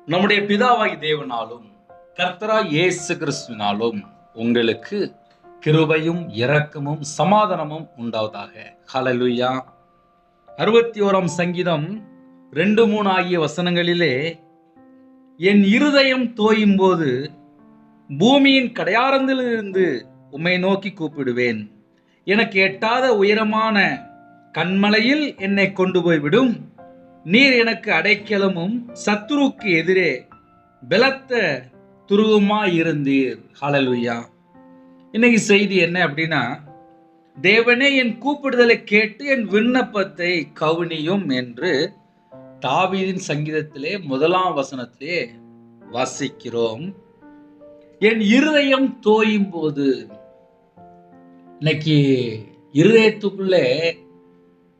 நம்முடைய பிதாவாகி தேவனாலும் கர்த்தராய் இயேசு கிறிஸ்துவினாலும் உங்களுக்கு கிருபையும் இரக்கமும் சமாதானமும் உண்டாவதாக. ஹல்லேலூயா. 61ஆம் சங்கீதம் 2-3 ஆகிய வசனங்களிலே, என் இருதயம் தோயும் போது பூமியின் கடையாரத்திலிருந்து உம்மை நோக்கி கூப்பிடுவேன். எனக்கு எட்டாத உயரமான கன்மலையில் என்னை கொண்டு போய்விடும். நீர் எனக்கு அடைக்கலமும் சத்துருக்கு எதிரே பலத்த துருவமாயிருந்தீர். ஹல்லேலூயா. இன்னைக்கு செய்தி என்ன அப்படின்னா, தேவனே என் கூப்பிடுதலை கேட்டு என் விண்ணப்பத்தை கவனியும் என்று தாவீதின் சங்கீதத்திலே 1ஆம் வசனத்திலே வாசிக்கிறோம். என் இருதயம் தோயும் போது, இன்னைக்கு இருதயத்துக்குள்ளே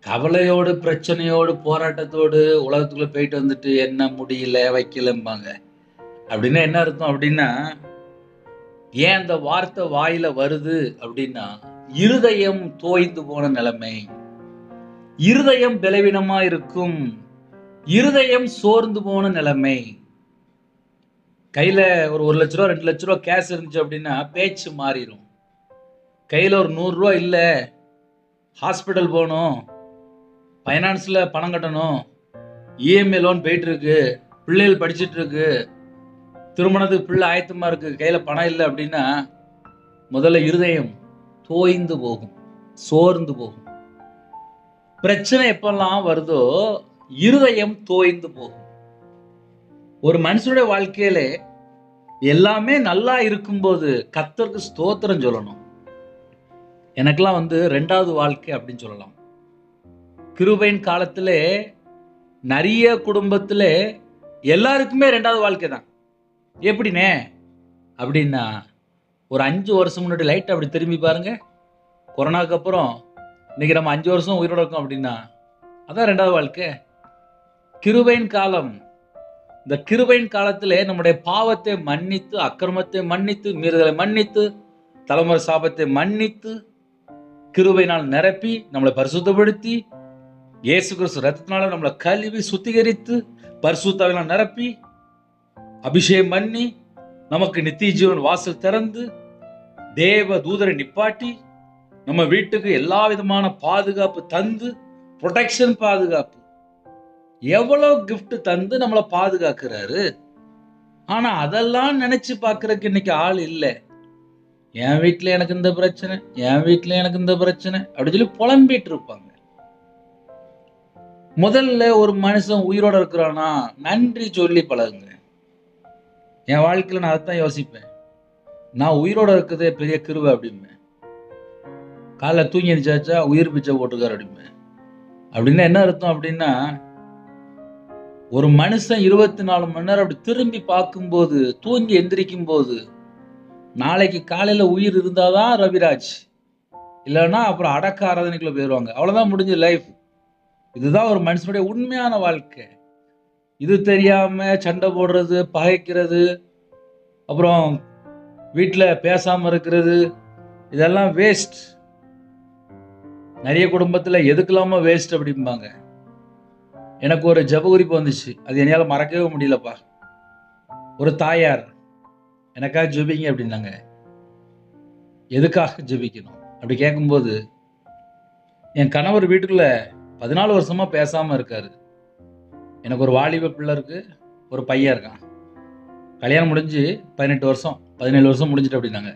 கவலையோடு பிரச்சனையோடு போராட்டத்தோடு உலகத்துக்குள்ள போயிட்டு வந்துட்டு என்ன முடியல வைக்கலம்பாங்க. அப்படின்னா என்ன அர்த்தம் அப்படின்னா, ஏன் அந்த வார்த்தை வாயில வருது அப்படின்னா, இருதயம் தோய்ந்து போன நிலைமை, இருதயம் பலவீனமா இருக்கும், இருதயம் சோர்ந்து போன நிலைமை. கையில ஒரு 1 லட்ச ரூபா 2 லட்ச ரூபா கேஷ் இருந்துச்சு அப்படின்னா பேச்சு மாறிடும். கையில ஒரு 100 ரூபா இல்ல, ஹாஸ்பிட்டல் போகணும், ஃபைனான்ஸ்ல பணம் கட்டணும், இஎம்ஐ லோன் போயிட்டு இருக்கு, பிள்ளைகள் படிச்சுட்டு இருக்கு, திருமணத்துக்கு பிள்ளை ஆயத்தமா இருக்கு, கையில பணம் இல்லை அப்படின்னா முதல்ல இருதயம் தோய்ந்து போகும், சோர்ந்து போகும். பிரச்சனை எப்பெல்லாம் வருதோ இருதயம் தோய்ந்து போகும். ஒரு மனுஷனுடைய வாழ்க்கையில எல்லாமே நல்லா இருக்கும்போது கர்த்தருக்கு ஸ்தோத்திரம் சொல்லணும். எனக்கெல்லாம் 2வது வாழ்க்கை அப்படின்னு சொல்லலாம். கிருபையின் காலத்திலே நிறைய குடும்பத்துல எல்லாருக்குமே 2வது வாழ்க்கை தான். எப்படினே அப்படின்னா, ஒரு 5 வருஷம் முன்னாடி லைட் அப்படி திரும்பி பாருங்க. கொரோனாக்கு அப்புறம் இன்னைக்கு நம்ம 5 வருஷம் உயிரோட இருக்கோம் அப்படின்னா அதான் 2வது வாழ்க்கை. கிருபையின் காலம். இந்த கிருபையின் காலத்திலே நம்முடைய பாவத்தை மன்னித்து, அக்கிரமத்தை மன்னித்து, மீறுதலை மன்னித்து, தலைமுறை சாபத்தை மன்னித்து, கிருபையினால் நிரப்பி நம்மளை பரிசுத்தப்படுத்தி, இயேசு கிறிஸ்து ரத்தத்தினால நம்மளை கழுவி சுத்திகரித்து, பரிசுத்தாவினால் நிரப்பி, அபிஷேகம் பண்ணி, நமக்கு நித்திய ஜீவன் வாசல் திறந்து, தேவ தூதரை நிப்பாட்டி, நம்ம வீட்டுக்கு எல்லா விதமான பாதுகாப்பு தந்து, ப்ரொடெக்ஷன் பாதுகாப்பு, எவ்வளவு கிஃப்ட் தந்து நம்மளை பாதுகாக்கிறாரு. ஆனா அதெல்லாம் நினைச்சு பார்க்கறதுக்கு இன்னைக்கு ஆள் இல்லை. என் வீட்டுல எனக்கு இந்த பிரச்சனை, என் வீட்டுல எனக்கு இந்த பிரச்சனை அப்படின்னு சொல்லி புலம்பிட்டு இருப்பாங்க. முதல்ல ஒரு மனுஷன் உயிரோட இருக்கிறானா நன்றி சொல்லி பழகுங்க. என் வாழ்க்கையில நான் அதைத்தான் யோசிப்பேன். நான் உயிரோட இருக்கிறதே பெரிய கிருபை அப்படிம்பேன். காலைல தூங்கி எந்திரிச்சாச்சா உயிர் பிச்சை போட்டுக்கார் அப்படிம்பேன். அப்படின்னா என்ன அர்த்தம் அப்படின்னா, ஒரு மனுஷன் 24 மணி நேரம் அப்படி திரும்பி பார்க்கும்போது, தூங்கி எந்திரிக்கும் போது, நாளைக்கு காலையில உயிர் இருந்தாதான் ரவிராஜ், இல்லைன்னா அப்புறம் அடக்க ஆராதனைக்குள்ள போயிடுவாங்க. அவ்வளவுதான், முடிஞ்ச லைஃப். இதுதான் ஒரு மனுஷனுடைய உண்மையான வாழ்க்கை. இது தெரியாம சண்டை போடுறது, பகைக்கிறது, அப்புறம் வீட்டுல பேசாம இருக்கிறது, இதெல்லாம் வேஸ்ட். நிறைய குடும்பத்துல எதுக்கெல்லாம வேஸ்ட் அப்படிம்பாங்க. எனக்கு ஒரு ஜெப குறிப்பு வந்துச்சு, அது என்னால மறக்கவே முடியலப்பா. ஒரு தாயார் எனக்காக ஜெபிங்க அப்படின்னாங்க. எதுக்காக ஜெபிக்கணும் அப்படி கேட்கும்போது, என் கணவர் வீட்டுக்குள்ள 14 வருஷமா பேசாம இருக்காரு. எனக்கு ஒரு வாலிப பிள்ளை இருக்கு, ஒரு பையன் இருக்கான். கல்யாணம் முடிஞ்சு 18 வருஷம் 17 வருஷம் முடிஞ்சிட்டு அப்படின்னாங்க.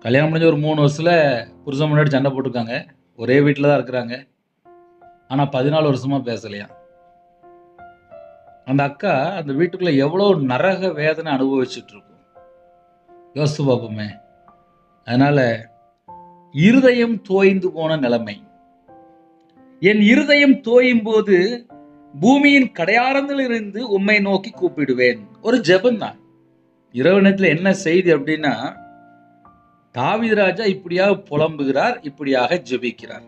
கல்யாணம் முடிஞ்ச ஒரு 3 வருஷத்துல புருஷன் முன்னாடி சண்டை போட்டுருக்காங்க. ஒரே வீட்டில் தான் இருக்கிறாங்க. ஆனா 14 வருஷமா பேசலையா. அந்த அக்கா அந்த வீட்டுக்குள்ள எவ்வளவு நரக வேதனை அனுபவிச்சுட்டு இருக்கும், யோசித்து பார்ப்போமே. அதனால இருதயம் தோய்ந்து போன நிலைமை. என் இருதயம் தோயும் போது பூமியின் கடையாரத்திலிருந்து உம்மை நோக்கி கூப்பிடுவேன். ஒரு ஜெபம் தான். இரவு நேரத்தில் என்ன செய்தி அப்படின்னா, தாவீது ராஜா இப்படியாக புலம்புகிறார், இப்படியாக ஜெபிக்கிறார்.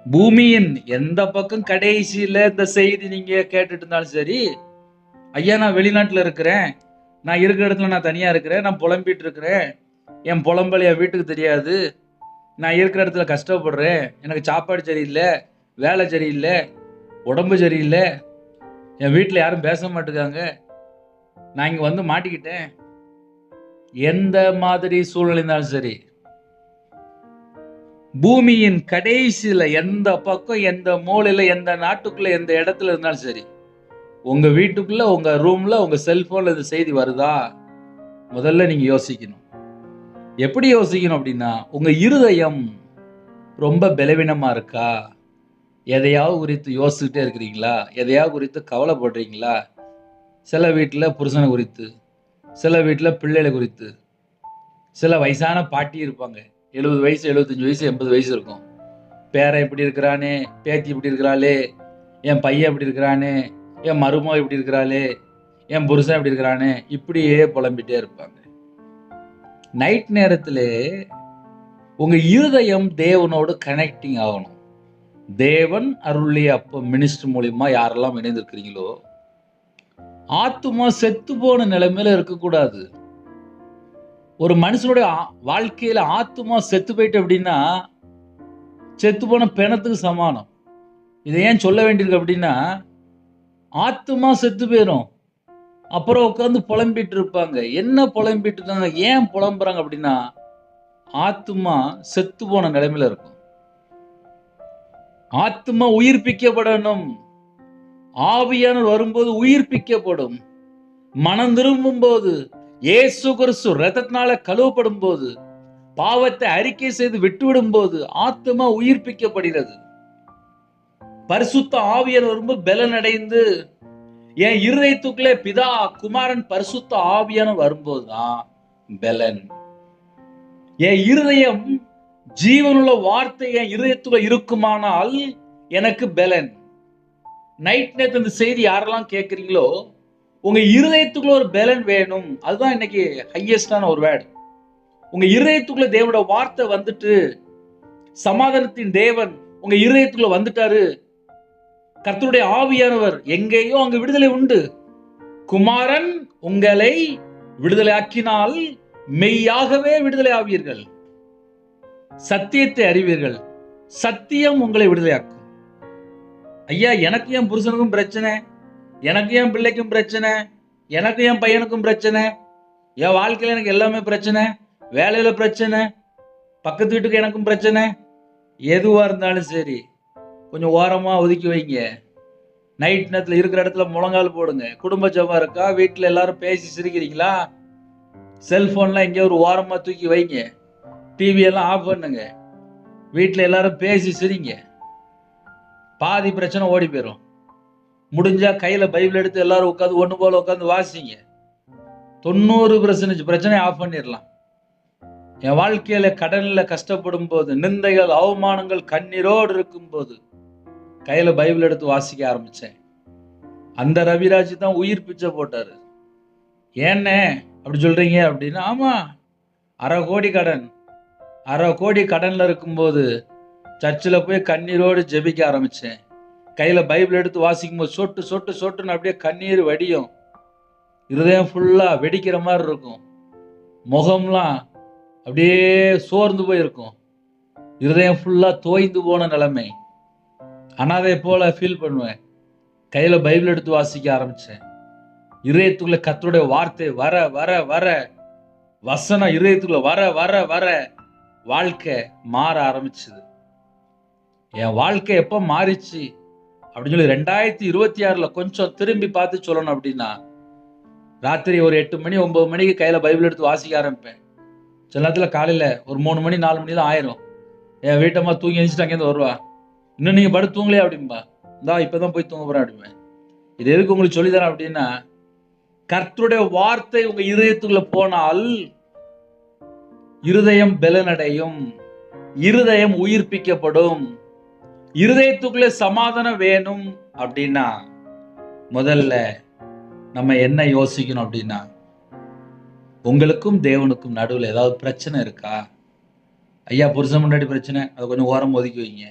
பூமியின் எந்த பக்கம் கடைசியில இந்த செய்தி நீங்க கேட்டுட்டு இருந்தாலும் சரி, ஐயா நான் வெளிநாட்டுல இருக்கிறேன், நான் இருக்கிற இடத்துல நான் தனியா இருக்கிறேன், நான் புலம்பிட்டு இருக்கிறேன், என் புலம்பல் என் வீட்டுக்கு தெரியாது, நான் இருக்கிற இடத்துல கஷ்டப்படுறேன், எனக்கு சாப்பாடு சரியில்லை, வேலை சரியில்லை, உடம்பு சரியில்லை, என் வீட்டில் யாரும் பேச மாட்டேங்காங்க, நான் இங்கே வந்து மாட்டிக்கிட்டேன். எந்த மாதிரி சூழ்நிலை இருந்தாலும் சரி, பூமியின் கடைசியில எந்த பக்கம், எந்த மூலையில, எந்த நாட்டுக்குள்ள, எந்த இடத்துல இருந்தாலும் சரி, உங்க வீட்டுக்குள்ள, உங்க ரூம்ல, உங்க செல்போன்ல இந்த செய்தி வருதா, முதல்ல நீங்க யோசிக்கணும். எப்படி யோசிக்கணும் அப்படின்னா, உங்க இருதயம் ரொம்ப பலவீனமா இருக்கா? எதையாவது குறித்து யோசிச்சுட்டே இருக்கிறீங்களா? எதையாவது குறித்து கவலைப்படுறீங்களா? சில வீட்டில் புருஷனை குறித்து, சில வீட்டில் பிள்ளைகளை குறித்து, சில வயசான பாட்டி இருப்பாங்க, 70 வயசு, 75 வயசு, 80 வயசு இருக்கும். பேரன் இப்படி இருக்கிறானே, பேத்தி இப்படி இருக்கிறாளே, என் பையன் இப்படி இருக்கிறானே, என் மருமக இப்படி இருக்கிறாளே, என் புருஷன் இப்படி இருக்கிறானே, இப்படியே புலம்பிட்டே இருப்பாங்க. நைட் நேரத்தில் உங்க இருதயம் தேவனோடு கனெக்டிங் ஆகணும். தேவன் அருளிய அப்ப மினிஸ்டர் மூலியமா யாரெல்லாம் இணைந்திருக்கிறீங்களோ, ஆத்துமா செத்து போன நிலைமையில இருக்கக்கூடாது. ஒரு மனுஷனுடைய வாழ்க்கையில ஆத்துமா செத்து போயிட்டு அப்படின்னா, செத்து போன பிணத்துக்கு சமானம். இதை ஏன் சொல்ல வேண்டியிருக்கு அப்படின்னா, ஆத்துமா செத்து போயிடும். அப்புறம் உட்காந்து புலம்பிட்டு இருப்பாங்க. என்ன புலம்பிட்டு இருக்காங்க, ஏன் புலம்புறாங்க அப்படின்னா, ஆத்துமா செத்து போன நிலைமையில இருக்கும். ஆத்துமா உயிர்ப்பிக்கப்படணும். ஆவியானவர் வரும்போது உயிர்ப்பிக்கப்படும். மனம் திரும்பும் போது, இயேசு கிறிஸ்து இரத்தத்தினால கழுவப்படும் போது, பாவத்தை அறிக்கை செய்து விட்டுவிடும் போது ஆத்துமா உயிர்ப்பிக்கப்படுகிறது. பரிசுத்த ஆவியானவர் வரும்போது பலன் அடைந்து, என் இருதயத்துக்குள்ளே பிதா, குமாரன், பரிசுத்த ஆவியானவர் வரும்போதுதான் பலன். என் இருதயம் ஜீவனுள்ள வார்த்தை என் இருதயத்துல இருக்குமானால் எனக்கு பலன். நைட் நேரத்து இந்த செய்தி யாரெல்லாம் கேட்குறீங்களோ, உங்க இருதயத்துக்குள்ள ஒரு பலன் வேணும். அதுதான் இன்னைக்கு ஹையஸ்டான ஒரு வேர்டு. உங்க இருதயத்துக்குள்ள தேவனோட வார்த்தை வந்துட்டு, சமாதானத்தின் தேவன் உங்க இருதயத்துக்குள்ள வந்துட்டாரு, கர்த்தருடைய ஆவியானவர், எங்கேயோ அங்க விடுதலை உண்டு. குமாரன் உங்களை விடுதலை ஆக்கினால் மெய்யாகவே விடுதலை ஆவீர்கள், சத்தியத்தை அறிவீர்கள், சத்தியம் உங்களை விடுதலையாக்கும். ஐயா, எனக்கு என் புருஷனுக்கும் பிரச்சனை, எனக்கு என் பிள்ளைக்கும் பிரச்சனை, எனக்கு என் பையனுக்கும் பிரச்சனை, என் வாழ்க்கையில எனக்கு எல்லாமே பிரச்சனை, வேலையில பிரச்சனை, பக்கத்து வீட்டுக்கு எனக்கும் பிரச்சனை, எதுவா இருந்தாலும் சரி கொஞ்சம் ஓரமா ஒதுக்கி வைங்க. நைட் நேரத்தில் இருக்கிற இடத்துல முழங்கால் போடுங்க. குடும்ப ஜெபம் இருக்கா, வீட்டில் எல்லாரும் பேசி சிரிக்கிறீங்களா, செல்போன்லாம் எங்கேயோ ஒரு ஓரமா தூக்கி வைங்க. டிவி எல்லாம் ஆஃப் பண்ணுங்க. வீட்டில் எல்லாரும் பேசி சிரிங்க. பாதி பிரச்சனை ஓடி போயிடும். முடிஞ்சா கையில பைபிள் எடுத்து எல்லாரும் உட்காந்து ஒண்ணு போல உட்காந்து வாசிங்க. 90% பிரச்சனை ஆஃப் பண்ணிடலாம். என் வாழ்க்கையில கடன்ல கஷ்டப்படும் போது, நிந்தைகள், அவமானங்கள், கண்ணீரோடு இருக்கும் போது கையில பைபிள் எடுத்து வாசிக்க ஆரம்பிச்சேன். அந்த ரவிராஜ் தான் உயிர் பிச்சை போட்டாரு. ஏன்னே அப்படி சொல்றீங்க அப்படின்னா, ஆமா, 1/2 கோடி கடன், 1/2 கோடி கடன்ல இருக்கும்போது சர்ச்சில் போய் கண்ணீரோடு ஜெபிக்க ஆரம்பிச்சேன். கையில பைபிள் எடுத்து வாசிக்கும் போது சொட்டு சொட்டு சொட்டுன்னு அப்படியே கண்ணீர் வடியும். இருதயம் ஃபுல்லா வெடிக்கிற மாதிரி இருக்கும். முகம்லாம் அப்படியே சோர்ந்து போயிருக்கும். இருதயம் ஃபுல்லா தோய்ந்து போன நிலைமை. அனாதை போல ஃபீல் பண்ணுவேன். கையில பைபிள் எடுத்து வாசிக்க ஆரம்பிச்சேன். இருதயத்துக்குள்ள கர்த்தருடைய வார்த்தை வர வர வர, வசனம் இருதயத்துக்குள்ள வர வர வர வாழ்க்கை மாற ஆரம்பிச்சது. என் வாழ்க்கை எப்ப மாறிச்சு அப்படின்னு சொல்லி 2026 கொஞ்சம் திரும்பி பார்த்து சொல்லணும் அப்படின்னா, ராத்திரி ஒரு 8 மணி 9 மணிக்கு கையில பைபிள் எடுத்து வாசிக்க ஆரம்பிப்பேன். சில நேரத்தில் காலையில ஒரு 3 மணி 4 மணி தான் ஆயிரும். என் வீட்டம்மா தூங்கி எழுந்துட்டு அங்கேருந்து வருவா. இன்னும் நீங்க படுத்து தூங்கலையா அப்படின்பா. இந்தா இப்பதான் போய் தூங்க போறேன் அப்படின்பேன். இது எதுக்கு உங்களுக்கு சொல்லித்தரேன் அப்படின்னா, கர்த்தருடைய வார்த்தை உங்க இருதயத்துக்குள்ள போனால் இருதயம் பலனடையும், இருதயம் உயிர்ப்பிக்கப்படும். இருதயத்துக்குள்ள சமாதானம் வேணும் அப்படின்னா முதல்ல நம்ம என்ன யோசிக்கணும் அப்படின்னா, உங்களுக்கும் தேவனுக்கும் நடுவில் ஏதாவது பிரச்சனை இருக்கா? ஐயா, புருஷன் முன்னாடி பிரச்சனை, அதை கொஞ்சம் ஓரம் ஒதுக்கி வைங்க.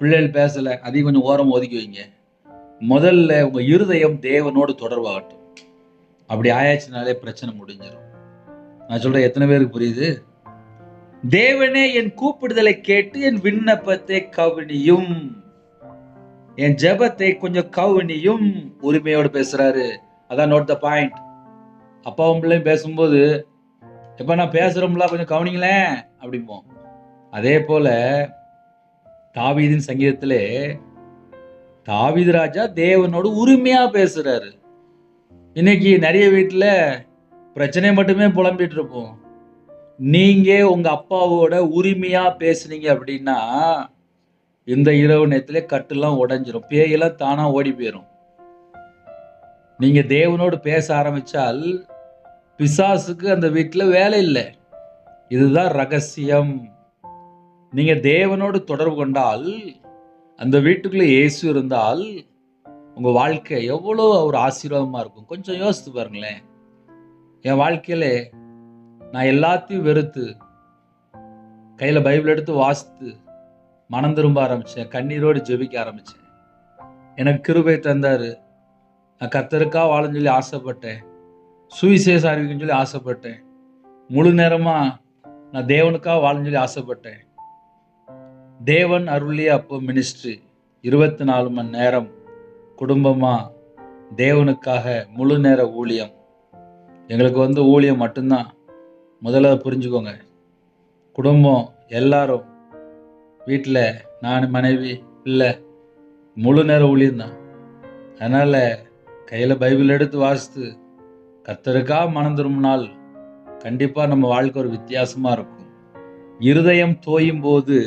பிள்ளைகள் பேசல, அதையும் கொஞ்சம் ஓரம் ஒதுக்கி வைங்க. முதல்ல உங்க இருதயம் தேவனோடு தொடர்பாகட்டும். அப்படி ஆயாச்சுனாலே பிரச்சனை முடிஞ்சிடும். நான் சொல்றேன், எத்தனை பேருக்கு புரியுது? தேவனே என் கூப்பிடுதலை கேட்டு என் விண்ணப்பத்தை கவனியும். என் ஜெபத்தை கொஞ்சம் கவனியும். உரிமையோடு பேசுறாரு. அதான் நோட் த பாயிண்ட். அப்பாவும் பிள்ளையும் பேசும்போது, எப்ப நான் பேசுறோம்ல கொஞ்சம் கவனிங்களேன் அப்படிம்போம். அதே போல தாவீதின் சங்கீதத்திலே தாவீது ராஜா தேவனோடு உரிமையா பேசுறாரு. இன்னைக்கு நிறைய வீட்டுல பிரச்சனையை மட்டுமே புலம்பிட்டு இருப்போம். நீங்க உங்க அப்பாவோட உரிமையா பேசுனீங்க அப்படின்னா இந்த இரவு நேரத்திலே கட்டெல்லாம் உடைஞ்சிரும், பேயெல்லாம் தானா ஓடி போயிடும். நீங்க தேவனோடு பேச ஆரம்பிச்சால் பிசாசுக்கு அந்த வீட்டுல வேலை இல்லை. இதுதான் ரகசியம். நீங்க தேவனோடு தொடர்பு கொண்டால், அந்த வீட்டுக்குள்ள இயேசு இருந்தால் உங்க வாழ்க்கை எவ்வளோ ஒரு ஆசீர்வாதமா இருக்கும். கொஞ்சம் யோசித்து பாருங்களேன். என் வாழ்க்கையில நான் எல்லாத்தையும் வெறுத்து கையில பைபிள் எடுத்து வாசித்து மனம் திரும்ப ஆரம்பிச்சேன். கண்ணீரோடு ஜெபிக்க ஆரம்பிச்சேன். எனக்கு கிருபை தந்தாரு. நான் கர்த்தருக்கா வாழன்னு சொல்லி ஆசைப்பட்டேன். சுவிசேஷம் அறிவிக்கன்னு சொல்லி ஆசைப்பட்டேன். முழு நேரமா நான் தேவனுக்கா வாழன்னு சொல்லி ஆசைப்பட்டேன். தேவன் அருளிய அப்போ மினிஸ்ட்ரி 24 மணி நேரம் குடும்பமா தேவனுக்காக முழு நேர ஊழியம். எங்களுக்கு ஊழியம் மட்டும்தான். முதல்ல புரிஞ்சுக்கோங்க. குடும்பம் எல்லாரும் வீட்டில் நான் மனைவி பிள்ளை முழு நேர ஊழியம்தான். அதனால கையில் பைபிள் எடுத்து வாசித்து கர்த்தருக்காக மனம் திரும்பினால் கண்டிப்பாக நம்ம வாழ்க்கை ஒரு வித்தியாசமாக இருக்கும். இருதயம் தோயும் போது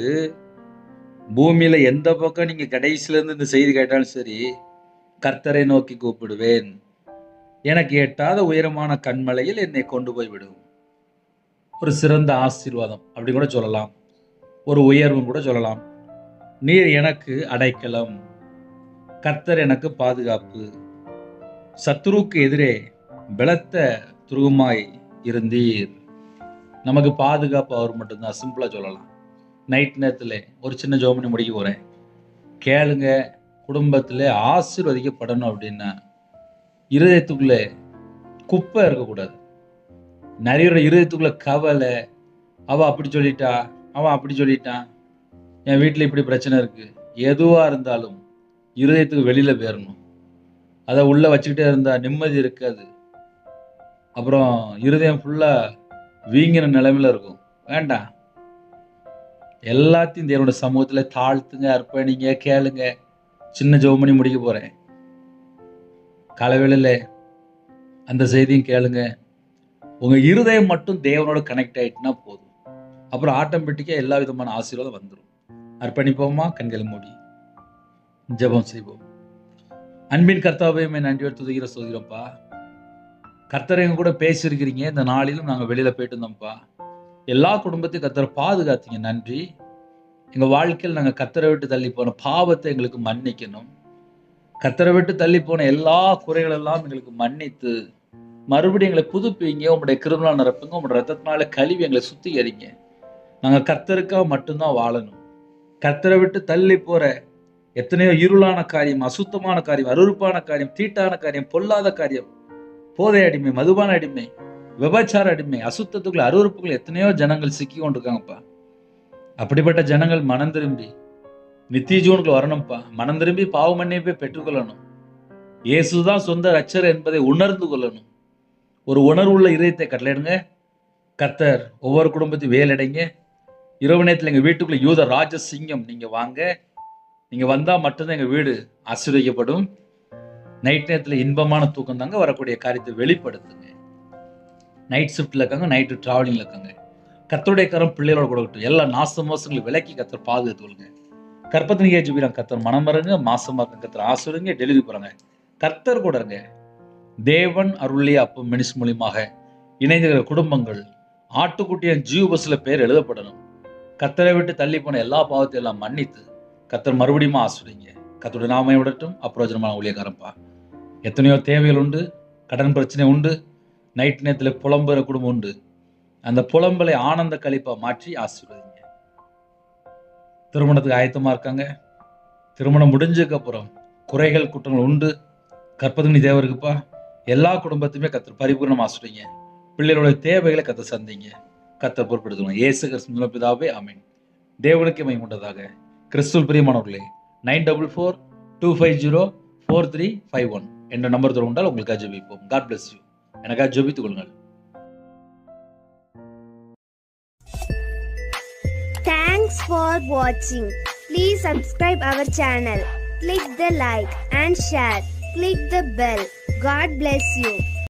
பூமியில எந்த பக்கம் நீங்க கடைசியிலேருந்து இந்த செய்தி கேட்டாலும் சரி, கர்த்தரை நோக்கி கூப்பிடுவேன், எனக்கு எட்டாத உயரமான கண்மலையில் என்னை கொண்டு போய் விடும். ஒரு சிறந்த ஆசீர்வாதம் அப்படி கூட சொல்லலாம், ஒரு உயர்வும் கூட சொல்லலாம். நீர் எனக்கு அடைக்கலம், கர்த்தர் எனக்கு பாதுகாப்பு, சத்துருவுக்கு எதிரே பலத்த துருகமாய் இருந்தீர். நமக்கு பாதுகாப்பு அவர் மட்டும்தான். சிம்பிளா சொல்லலாம். நைட் நேரத்தில் ஒரு சின்ன ஜெபம் பண்ணி முடிக்க போகிறேன். கேளுங்க. குடும்பத்தில் ஆசீர்வதிக்கப்படணும் அப்படின்னா இருதயத்துக்குள்ளே குப்பை இருக்கக்கூடாது. நிறைய இருதயத்துக்குள்ள கவலை, அவள் அப்படி சொல்லிட்டா, அவன் அப்படி சொல்லிட்டான், என் வீட்டில் இப்படி பிரச்சனை இருக்குது, எதுவாக இருந்தாலும் இருதயத்துக்கு வெளியில் போயிடணும். அதை உள்ளே வச்சுக்கிட்டே இருந்தால் நிம்மதி இருக்காது. அப்புறம் இருதயம் ஃபுல்லாக வீங்கின நிலைமையில் இருக்கும். வேண்டாம். எல்லாத்தையும் தேவனுடைய சமூகத்தில் தாழ்த்துங்க, அர்ப்பணிங்க, கேளுங்க. சின்ன ஜெபம் பண்ணி முடிக்க போகிறேன். காலவேளையில் அந்த செய்தியும் கேளுங்க. உங்கள் இருதயம் மட்டும் தேவனோட கனெக்ட் ஆகிட்டுனா போதும். அப்புறம் ஆட்டோமேட்டிக்காக எல்லா விதமான ஆசீர்வாதம் வந்துடும். அர்ப்பணிப்போமா? கண்களை மூடி ஜெபம் செய்வோம். அன்பின் கர்த்தாவையுமே நன்றியோடு துதிக்கிற சொல்கிறோம்ப்பா. கர்த்தரை எங்க கூட பேசியிருக்கிறீங்க. இந்த நாளிலும் நாங்கள் வெளியில் போயிட்டு இருந்தோம்ப்பா. எல்லா குடும்பத்தையும் கர்த்தரை பாதுகாத்தீங்க. நன்றி. எங்கள் வாழ்க்கையில் நாங்கள் கர்த்தரை விட்டு தள்ளி போன பாவத்தை எங்களுக்கு மன்னிக்கணும். கர்த்தரை விட்டு தள்ளி போன எல்லா குறைகளெல்லாம் எங்களுக்கு மன்னித்து மறுபடியும் எங்களை புதுப்பிங்க. உங்களுடைய கிருபையால் நிரப்புங்க. உங்களுடைய ரத்தத்தினால கழுவி எங்களை சுத்திகரிங்க. நாங்கள் கர்த்தருக்காக மட்டும்தான் வாழணும். கர்த்தரை விட்டு தள்ளி போற எத்தனையோ இருளான காரியம், அசுத்தமான காரியம், அருவருப்பான காரியம், தீட்டான காரியம், பொல்லாத காரியம், போதை அடிமை, மதுபான அடிமை, விபச்சார அடிமை, அசுத்தத்துக்குள்ள அருவருப்புகள் எத்தனையோ ஜனங்கள் சிக்கி கொண்டிருக்காங்கப்பா. அப்படிப்பட்ட ஜனங்கள் மனம் திரும்பி நித்திய ஜீவனுக்குள்ள வரணும்ப்பா. மனம் திரும்பி பாவ மன்னிப்பை பெற்றுக்கொள்ளணும். இயேசுதான் சொந்த ரட்சகர் என்பதை உணர்ந்து கொள்ளணும். ஒரு உணர்வுள்ள இதயத்தை கட்டளையிடுங்க. கர்த்தர் ஒவ்வொரு குடும்பத்தையும் வேலடைங்க. இரவு நேரத்தில் எங்கள் வீட்டுக்குள்ள யூத ராஜ சிங்கம் நீங்க வாங்க. நீங்க வந்தா மட்டும்தான் எங்க வீடு ஆசீர்வதிக்கப்படும். நைட் நேரத்தில் இன்பமான தூக்கம் தாங்க. வரக்கூடிய காரியத்தை வெளிப்படுத்துங்க. நைட் ஷிஃப்ட்ல இருக்காங்க, நைட்டு டிராவலிங்ல இருக்காங்க. கர்த்தருடைய கரம் பிள்ளைகளோட கொடுக்கட்டும். எல்லா நாச மோசங்களும் விலக்கி கர்த்தர் பாதுகாத்து கொள்ளுங்க. கற்பத்தின் ஏஜுபிறாங்க கர்த்தர் மனம் மறங்க, மாசமா இருக்க கர்த்தர் ஆசீர்வதிங்க, டெலிவரி போறாங்க. கர்த்தர் கூட இருங்க. தேவன் அருளிய அப்போ மினிஸ் மூலியமாக இணைந்துகிற குடும்பங்கள் ஆட்டுக்குட்டியின் ஜீவ பஸ்ல பேர் எழுதப்படணும். கர்த்தரை விட்டு தள்ளி போன எல்லா பாவத்தையும் எல்லாம் மன்னித்து கர்த்தர் மறுபடியும் ஆசீர்வதிங்க. கர்த்தருடைய நாமத்தை விடட்டும். அப்பிரயோஜனமான ஊழியக்காரன்பா. எத்தனையோ தேவைகள் உண்டு, கடன் பிரச்சனை உண்டு, நைட் நேரத்தில் புலம்புற குடும்பம் உண்டு. அந்த புலம்பலை ஆனந்த கழிப்பா மாற்றி ஆசீர்வதிங்க. திருமணத்துக்கு ஆயத்தமா இருக்காங்க. திருமணம் முடிஞ்சதுக்கு அப்புறம் குறைகள் குற்றங்கள் உண்டு. கற்பதினி தேவை இருக்குப்பா. எல்லா குடும்பத்தையுமே கர்த்தர் பரிபூர்ணமா ஆசீர்வதிங்க. பிள்ளைகளுடைய தேவைகளை கர்த்தர் சந்திங்க. கர்த்தர் பொறுப்படுத்துவாங்க. இயேசு கிறிஸ்து பிதாவே ஆமென். தேவனுக்கு மகிமை உண்டதாக. கிறிஸ்துவில் பிரியமானவர்களே, 944 2504351 என்ற நம்பர் தொடர்பு கொண்டால் உங்களுக்காக ஜெபிப்போம். God bless you. எனக்காக ஜெபித்துக் கொள்ளுங்கள். Thanks for watching. Please subscribe our channel. Click the like and share. Click the bell. God bless you.